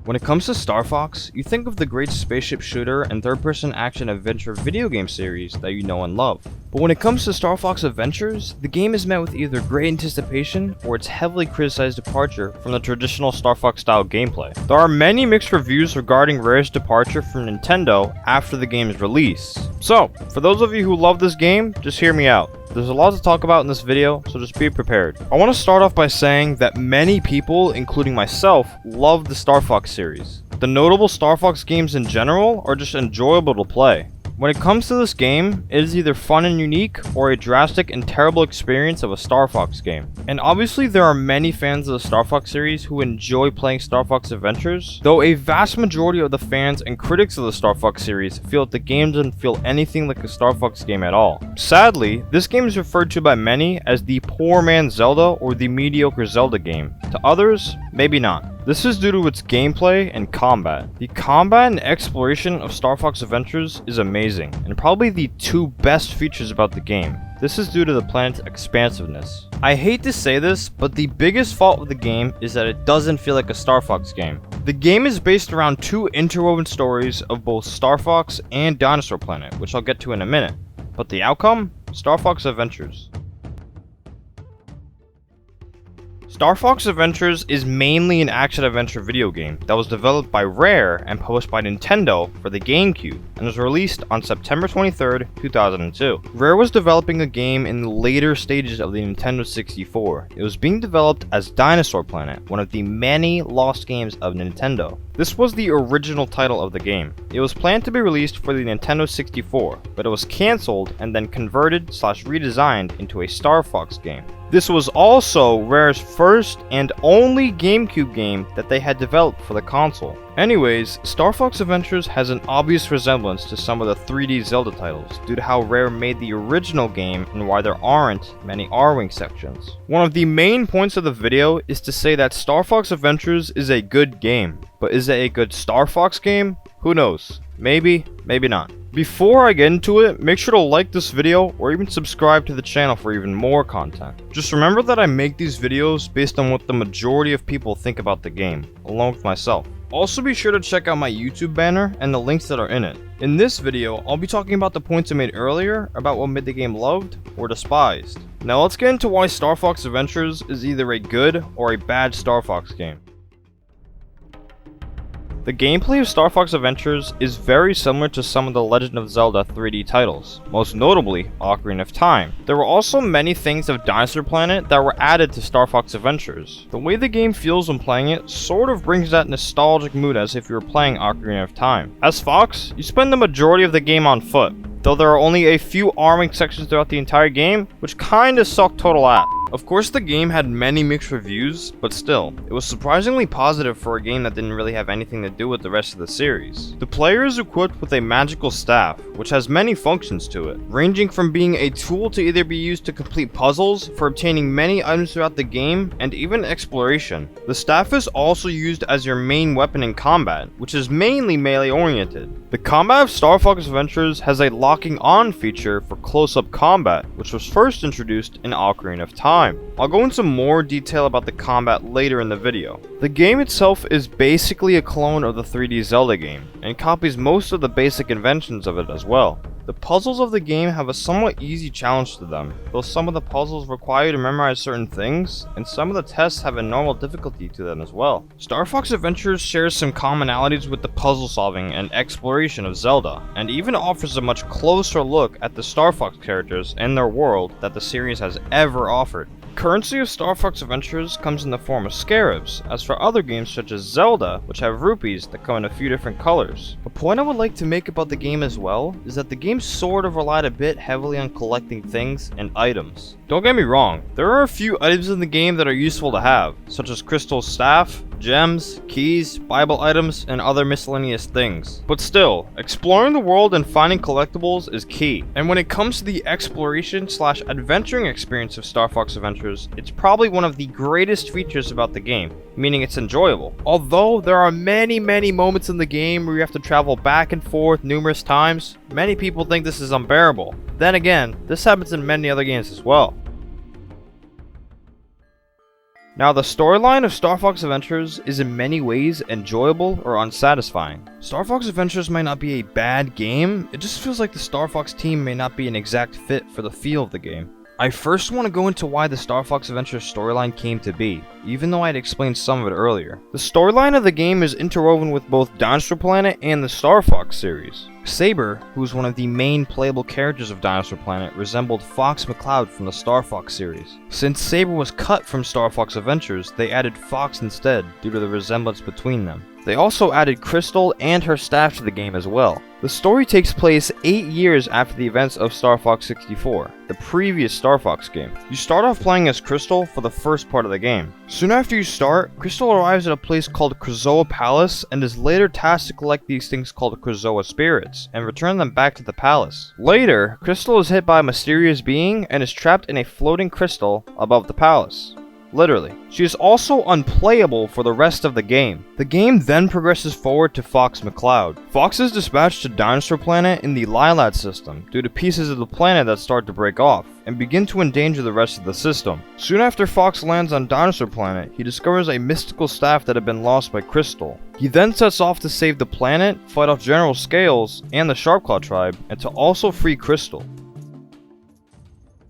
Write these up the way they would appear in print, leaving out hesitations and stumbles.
When it comes to Star Fox, you think of the great spaceship shooter and third-person action-adventure video game series that you know and love. But when it comes to Star Fox Adventures, the game is met with either great anticipation or its heavily criticized departure from the traditional Star Fox style gameplay. There are many mixed reviews regarding Rare's departure from Nintendo after the game's release. So, for those of you who love this game, just hear me out. There's a lot to talk about in this video, so just be prepared. I want to start off by saying that many people, including myself, love the Star Fox series. The notable Star Fox games in general are just enjoyable to play. When it comes to this game, it is either fun and unique, or a drastic and terrible experience of a Star Fox game. And obviously there are many fans of the Star Fox series who enjoy playing Star Fox Adventures, though a vast majority of the fans and critics of the Star Fox series feel that the game doesn't feel anything like a Star Fox game at all. Sadly, this game is referred to by many as the poor man's Zelda or the mediocre Zelda game. To others, maybe not. This is due to its gameplay and combat. The combat and exploration of Star Fox Adventures is amazing, and probably the two best features about the game. This is due to the planet's expansiveness. I hate to say this, but the biggest fault of the game is that it doesn't feel like a Star Fox game. The game is based around two interwoven stories of both Star Fox and Dinosaur Planet, which I'll get to in a minute. But the outcome? Star Fox Adventures. Star Fox Adventures is mainly an action-adventure video game that was developed by Rare and published by Nintendo for the GameCube and was released on September 23rd, 2002. Rare was developing a game in the later stages of the Nintendo 64. It was being developed as Dinosaur Planet, one of the many lost games of Nintendo. This was the original title of the game. It was planned to be released for the Nintendo 64, but it was cancelled and then converted/redesigned into a Star Fox game. This was also Rare's first and only GameCube game that they had developed for the console. Anyways, Star Fox Adventures has an obvious resemblance to some of the 3D Zelda titles due to how Rare made the original game and why there aren't many R-Wing sections. One of the main points of the video is to say that Star Fox Adventures is a good game, but is it a good Star Fox game? Who knows? Maybe, maybe not. Before I get into it, make sure to like this video or even subscribe to the channel for even more content. Just remember that I make these videos based on what the majority of people think about the game, along with myself. Also be sure to check out my YouTube banner and the links that are in it. In this video, I'll be talking about the points I made earlier about what made the game loved or despised. Now let's get into why Star Fox Adventures is either a good or a bad Star Fox game. The gameplay of Star Fox Adventures is very similar to some of the Legend of Zelda 3D titles, most notably Ocarina of Time. There were also many things of Dinosaur Planet that were added to Star Fox Adventures. The way the game feels when playing it sort of brings that nostalgic mood as if you were playing Ocarina of Time. As Fox, you spend the majority of the game on foot, though there are only a few arming sections throughout the entire game, which kinda suck total ass. Of course the game had many mixed reviews, but still, it was surprisingly positive for a game that didn't really have anything to do with the rest of the series. The player is equipped with a magical staff, which has many functions to it, ranging from being a tool to either be used to complete puzzles, for obtaining many items throughout the game, and even exploration. The staff is also used as your main weapon in combat, which is mainly melee oriented. The combat of Star Fox Adventures has a locking on feature for close-up combat, which was first introduced in Ocarina of Time. I'll go into more detail about the combat later in the video. The game itself is basically a clone of the 3D Zelda game, and copies most of the basic inventions of it as well. The puzzles of the game have a somewhat easy challenge to them, though some of the puzzles require you to memorize certain things, and some of the tests have a normal difficulty to them as well. Star Fox Adventures shares some commonalities with the puzzle solving and exploration of Zelda, and even offers a much closer look at the Star Fox characters and their world that the series has ever offered. Currency of Star Fox Adventures comes in the form of scarabs, as for other games such as Zelda, which have rupees that come in a few different colors. A point I would like to make about the game as well is that the game sort of relied a bit heavily on collecting things and items. Don't get me wrong, there are a few items in the game that are useful to have, such as Crystal Staff, gems, keys, Bible items, and other miscellaneous things. But still, exploring the world and finding collectibles is key. And when it comes to the exploration/adventuring experience of Star Fox Adventures, it's probably one of the greatest features about the game, meaning it's enjoyable. Although there are many moments in the game where you have to travel back and forth numerous times, many people think this is unbearable. Then again, this happens in many other games as well. Now, the storyline of Star Fox Adventures is in many ways enjoyable or unsatisfying. Star Fox Adventures might not be a bad game, it just feels like the Star Fox team may not be an exact fit for the feel of the game. I first want to go into why the Star Fox Adventures storyline came to be, even though I had explained some of it earlier. The storyline of the game is interwoven with both Dinosaur Planet and the Star Fox series. Saber, who is one of the main playable characters of Dinosaur Planet, resembled Fox McCloud from the Star Fox series. Since Saber was cut from Star Fox Adventures, they added Fox instead due to the resemblance between them. They also added Crystal and her staff to the game as well. The story takes place 8 years after the events of Star Fox 64, the previous Star Fox game. You start off playing as Crystal for the first part of the game. Soon after you start, Crystal arrives at a place called Krazoa Palace and is later tasked to collect these things called Krazoa Spirits and return them back to the palace. Later, Crystal is hit by a mysterious being and is trapped in a floating crystal above the palace. Literally. She is also unplayable for the rest of the game. The game then progresses forward to Fox McCloud. Fox is dispatched to Dinosaur Planet in the Lilat system due to pieces of the planet that start to break off and begin to endanger the rest of the system. Soon after Fox lands on Dinosaur Planet, he discovers a mystical staff that had been lost by Crystal. He then sets off to save the planet, fight off General Scales and the Sharpclaw tribe, and to also free Crystal.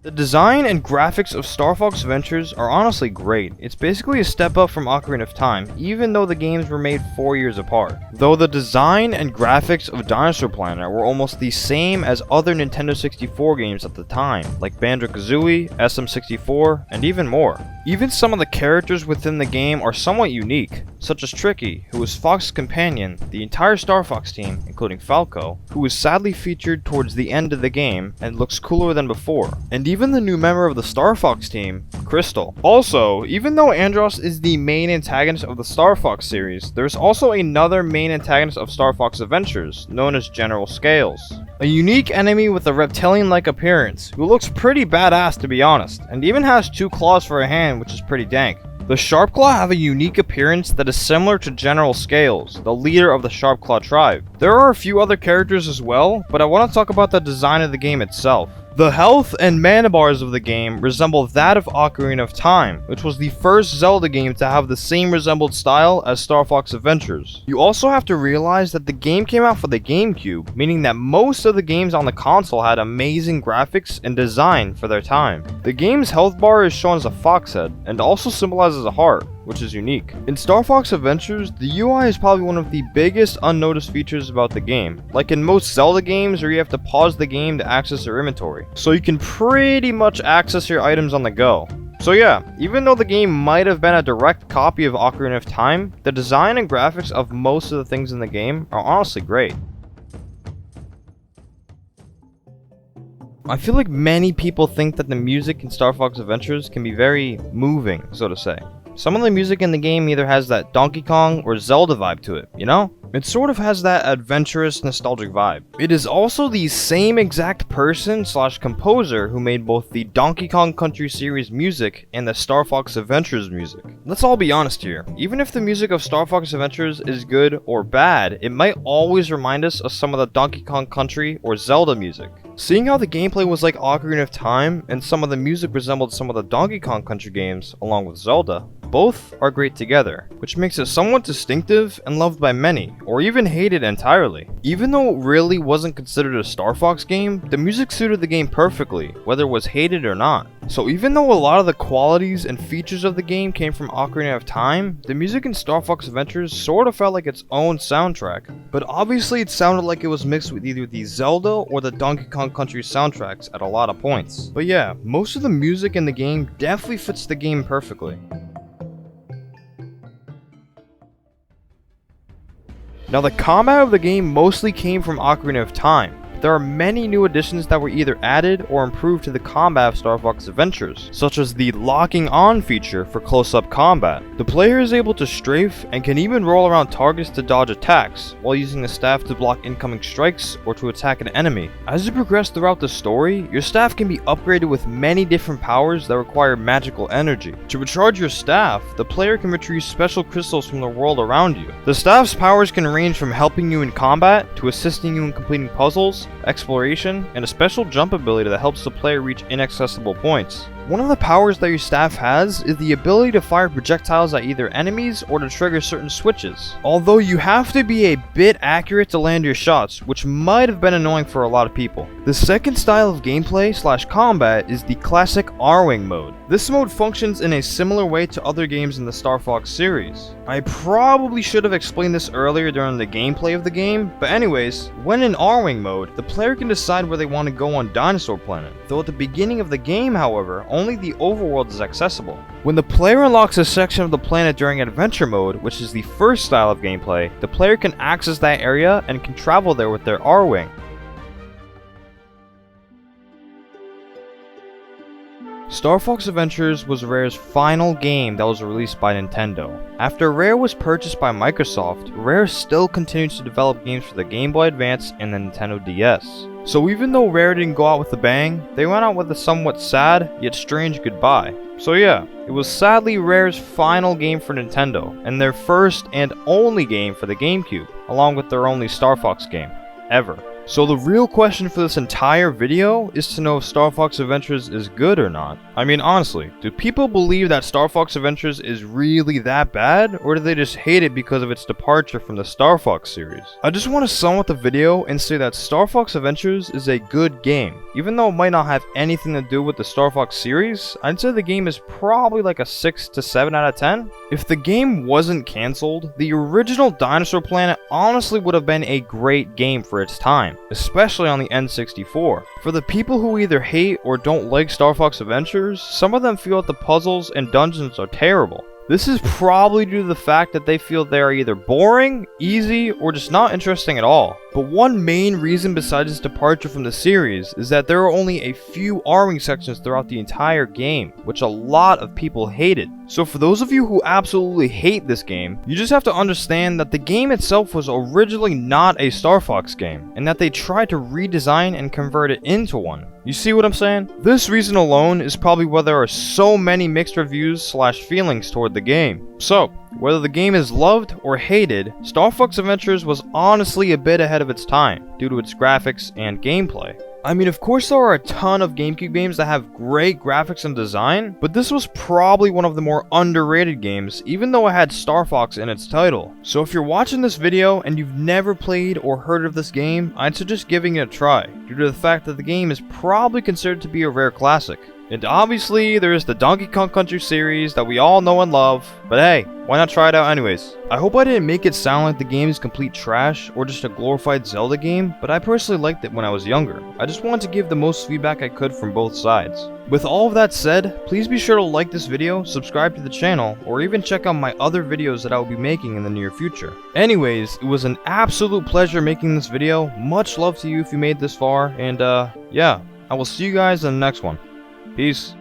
The design and graphics of Star Fox Adventures are honestly great. It's basically a step up from Ocarina of Time, even though the games were made 4 years apart. Though the design and graphics of Dinosaur Planet were almost the same as other Nintendo 64 games at the time, like Banjo-Kazooie, SM64, and even more. Even some of the characters within the game are somewhat unique, such as Tricky, who is Fox's companion, the entire Star Fox team, including Falco, who is sadly featured towards the end of the game and looks cooler than before, and even the new member of the Star Fox team, Crystal. Also, even though Andross is the main antagonist of the Star Fox series, there's also another main antagonist of Star Fox Adventures, known as General Scales. A unique enemy with a reptilian-like appearance, who looks pretty badass to be honest, and even has 2 claws for a hand, which is pretty dank. The Sharpclaw have a unique appearance that is similar to General Scales, the leader of the Sharpclaw tribe. There are a few other characters as well, but I want to talk about the design of the game itself. The health and mana bars of the game resemble that of Ocarina of Time, which was the first Zelda game to have the same resembled style as Star Fox Adventures. You also have to realize that the game came out for the GameCube, meaning that most of the games on the console had amazing graphics and design for their time. The game's health bar is shown as a fox head, and also symbolizes a heart, which is unique. In Star Fox Adventures, the UI is probably one of the biggest unnoticed features about the game, like in most Zelda games where you have to pause the game to access your inventory, so you can pretty much access your items on the go. So yeah, even though the game might have been a direct copy of Ocarina of Time, the design and graphics of most of the things in the game are honestly great. I feel like many people think that the music in Star Fox Adventures can be very moving, so to say. Some of the music in the game either has that Donkey Kong or Zelda vibe to it, you know? It sort of has that adventurous, nostalgic vibe. It is also the same exact person / composer who made both the Donkey Kong Country series music and the Star Fox Adventures music. Let's all be honest here, even if the music of Star Fox Adventures is good or bad, it might always remind us of some of the Donkey Kong Country or Zelda music. Seeing how the gameplay was like Ocarina of Time, and some of the music resembled some of the Donkey Kong Country games, along with Zelda, both are great together, which makes it somewhat distinctive and loved by many, or even hated entirely. Even though it really wasn't considered a Star Fox game, the music suited the game perfectly, whether it was hated or not. So even though a lot of the qualities and features of the game came from Ocarina of Time, the music in Star Fox Adventures sort of felt like its own soundtrack. But obviously it sounded like it was mixed with either the Zelda or the Donkey Kong Country soundtracks at a lot of points. But yeah, most of the music in the game definitely fits the game perfectly. Now the combat of the game mostly came from Ocarina of Time. There are many new additions that were either added or improved to the combat of Star Fox Adventures, such as the locking on feature for close-up combat. The player is able to strafe and can even roll around targets to dodge attacks, while using the staff to block incoming strikes or to attack an enemy. As you progress throughout the story, your staff can be upgraded with many different powers that require magical energy. To recharge your staff, the player can retrieve special crystals from the world around you. The staff's powers can range from helping you in combat, to assisting you in completing puzzles, exploration, and a special jump ability that helps the player reach inaccessible points. One of the powers that your staff has is the ability to fire projectiles at either enemies or to trigger certain switches. Although you have to be a bit accurate to land your shots, which might have been annoying for a lot of people. The second style of gameplay / combat is the classic R-Wing mode. This mode functions in a similar way to other games in the Star Fox series. I probably should have explained this earlier during the gameplay of the game, but anyways, when in R-Wing mode, the player can decide where they want to go on Dinosaur Planet. Though at the beginning of the game, however, only the overworld is accessible. When the player unlocks a section of the planet during adventure mode, which is the first style of gameplay, the player can access that area and can travel there with their R-Wing. Star Fox Adventures was Rare's final game that was released by Nintendo. After Rare was purchased by Microsoft, Rare still continued to develop games for the Game Boy Advance and the Nintendo DS. So even though Rare didn't go out with a bang, they went out with a somewhat sad, yet strange goodbye. So yeah, it was sadly Rare's final game for Nintendo, and their first and only game for the GameCube, along with their only Star Fox game, ever. So the real question for this entire video is to know if Star Fox Adventures is good or not. I mean honestly, do people believe that Star Fox Adventures is really that bad, or do they just hate it because of its departure from the Star Fox series? I just want to sum up the video and say that Star Fox Adventures is a good game. Even though it might not have anything to do with the Star Fox series, I'd say the game is probably like a 6 to 7 out of 10. If the game wasn't cancelled, the original Dinosaur Planet honestly would have been a great game for its time, especially on the N64. For the people who either hate or don't like Star Fox Adventures, some of them feel that the puzzles and dungeons are terrible. This is probably due to the fact that they feel they are either boring, easy, or just not interesting at all. But one main reason besides its departure from the series is that there are only a few R-Wing sections throughout the entire game, which a lot of people hated. So for those of you who absolutely hate this game, you just have to understand that the game itself was originally not a Star Fox game, and that they tried to redesign and convert it into one. You see what I'm saying? This reason alone is probably why there are so many mixed reviews / feelings toward the game. So, whether the game is loved or hated, Star Fox Adventures was honestly a bit ahead of its time, due to its graphics and gameplay. I mean, of course there are a ton of GameCube games that have great graphics and design, but this was probably one of the more underrated games, even though it had Star Fox in its title. So if you're watching this video and you've never played or heard of this game, I'd suggest giving it a try, due to the fact that the game is probably considered to be a rare classic. And obviously, there is the Donkey Kong Country series that we all know and love, but hey, why not try it out anyways? I hope I didn't make it sound like the game is complete trash or just a glorified Zelda game, but I personally liked it when I was younger. I just wanted to give the most feedback I could from both sides. With all of that said, please be sure to like this video, subscribe to the channel, or even check out my other videos that I will be making in the near future. Anyways, it was an absolute pleasure making this video. Much love to you if you made this far, and yeah, I will see you guys in the next one. Peace.